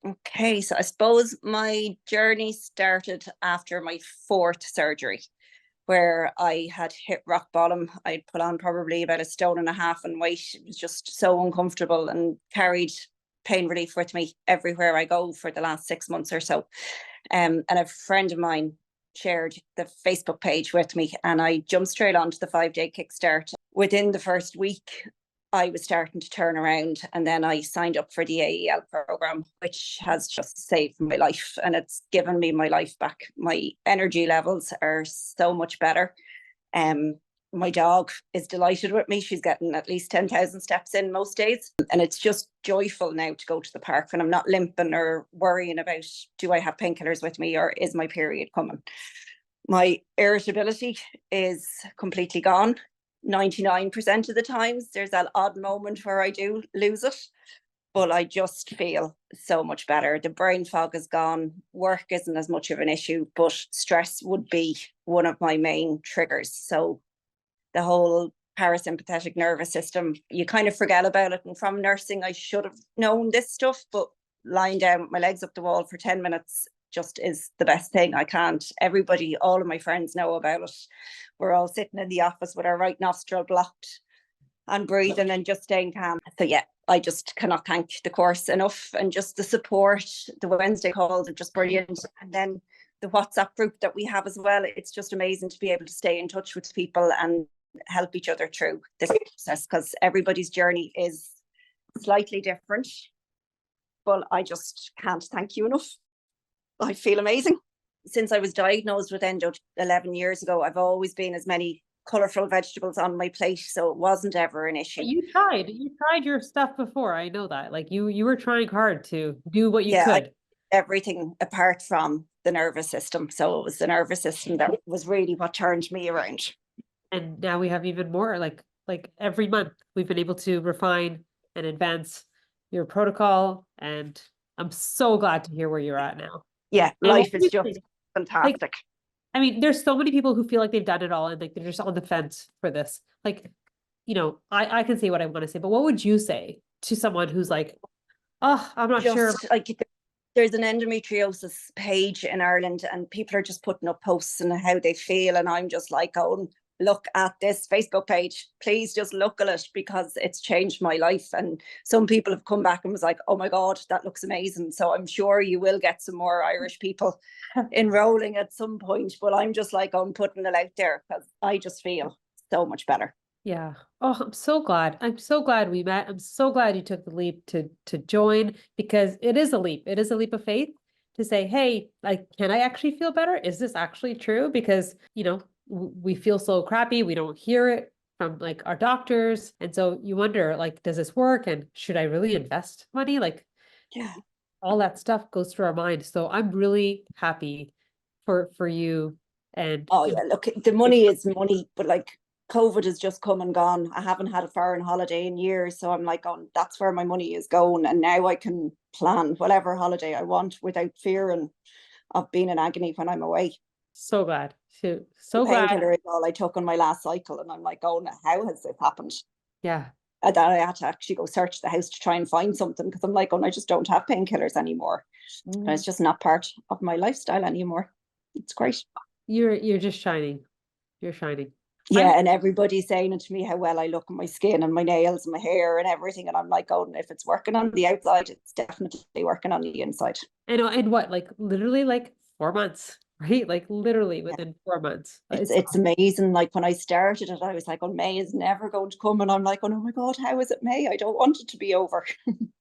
Okay, so I suppose my journey started after my fourth surgery, where I had hit rock bottom. I'd put on probably about a stone and a half in weight. It was just so uncomfortable and carried pain relief with me everywhere I go for the last 6 months or so. And a friend of mine shared the Facebook page with me, and I jumped straight onto the 5 day kickstart. Within the first week, I was starting to turn around, and then I signed up for the AEL program, which has just saved my life, and it's given me my life back. My energy levels are so much better. Um, my dog is delighted with me. She's getting at least 10,000 steps in most days. And it's just joyful now to go to the park when I'm not limping or worrying about, do I have painkillers with me or is my period coming? My irritability is completely gone. 99% of the times there's that odd moment where I do lose it, but I just feel so much better. The brain fog is gone. Work isn't as much of an issue, but stress would be one of my main triggers. So the whole parasympathetic nervous system, you kind of forget about it. And from nursing, I should have known this stuff, but lying down with my legs up the wall for 10 minutes just is the best thing. I can't. Everybody, all of my friends know about it. We're all sitting in the office with our right nostril blocked and breathing and just staying calm. So yeah, I just cannot thank the course enough, and just the support. The Wednesday calls are just brilliant. And then the WhatsApp group that we have as well, it's just amazing to be able to stay in touch with people and help each other through this process, because everybody's journey is slightly different. But I just can't thank you enough. I feel amazing. Since I was diagnosed with endo 11 years ago, I've always been as many colourful vegetables on my plate, so it wasn't ever an issue. You tried your stuff before. I know that. Like you were trying hard to do what you Yeah, could. everything apart from the nervous system. So it was the nervous system that was really what turned me around. And now we have even more, like every month we've been able to refine and advance your protocol. And I'm so glad to hear where you're at now. Yeah, And what life would is you just say? Like, fantastic. I mean, there's so many people who feel like they've done it all and like they're just on the fence for this. Like, I can say what I want to say, but what would you say to someone who's like, oh, I'm not sure. Just like there's an endometriosis page in Ireland, and people are just putting up posts and how they feel. And I'm just like, oh, look at this Facebook page. Please just look at it, because it's changed my life. And some people have come back and was like, oh my God, that looks amazing. So I'm sure you will get some more Irish people enrolling at some point. But I'm just like, I'm putting it out there because I just feel so much better. Yeah. Oh, I'm so glad. I'm so glad we met. I'm so glad you took the leap to join, because it is a leap. It is a leap of faith to say, hey, like, can I actually feel better? Is this actually true? Because, we feel so crappy. We don't hear it from like our doctors. And so you wonder, like, does this work? And should I really invest money? Like Yeah. all that stuff goes through our mind. So I'm really happy for you. And Oh yeah, look, the money is money, but like COVID has just come and gone. I haven't had a foreign holiday in years, so I'm like, oh, that's where my money is going, and now I can plan whatever holiday I want without fearing of being in agony when I'm away. so glad. The So glad. painkiller is all I took on my last cycle, and I'm like, oh, how has this happened? Yeah. And then I had to actually go search the house to try and find something, because I'm like, oh, I just don't have painkillers anymore, and it's just not part of my lifestyle anymore. It's great. You're just shining. You're shining. I'm Yeah, and everybody's saying it to me how well I look in my skin and my nails and my hair and everything. And I'm like, oh, and if it's working on the outside, it's definitely working on the inside. I know, and what, like literally like 4 months, right? Like literally Yeah. within 4 months. It's amazing. Like when I started it, I was like, oh, May is never going to come. And I'm like, oh no, my God, how is it May? I don't want it to be over.